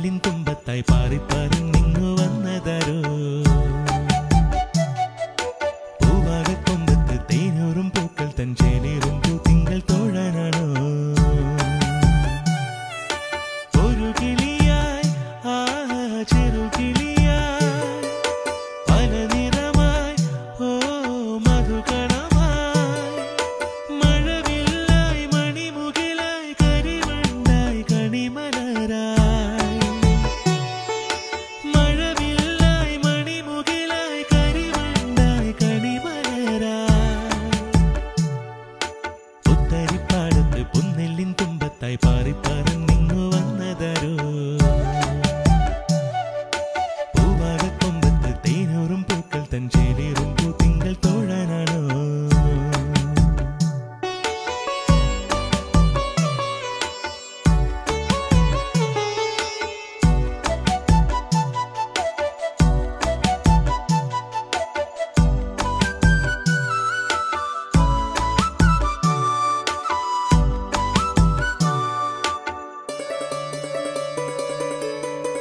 പൊന്നെല്ലിൻ തുമ്പത്തായി പാറിപ്പറന്നിങ്ങു വന്നതാരോ പൂവാകക്കൊമ്പത്ത് തേനൂറും പൂക്കൾ തൻ ചേലേറും പൂത്തിങ്കൾ തോഴനാണോ ഒരു കിളിയായി ആ ചെറുകിളിയായി പല നിറമായി ഓ മധുകണമായി മഴവില്ലായി മണിമുകിലായി കരിവണ്ടായി കണിമലരായി മഴവില്ലായി മണിമുകിലായി കരിവണ്ടായി കണിമലരായി പുത്തരിപ്പാടത്ത് പൊന്നെല്ലിൻ തുമ്പത്തായി പാറിപ്പറന്നിങ്ങു വന്നതാരോ പൂവാകക്കൊമ്പത്ത് തേനൂറും പൂക്കൾ തൻ ചേലേറും പൂത്തിങ്കൾ തോഴനാണോ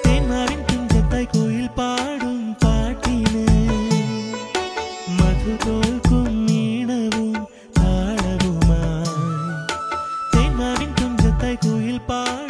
തേന്മാവിൻ തുഞ്ചത്തായി കുയിൽ പാടും പാട്ടിന് മധുതോൽക്കും ഈണവും താളവുമായി തേന്മാവിൻ തുഞ്ചത്തായി കുയിൽ പാടും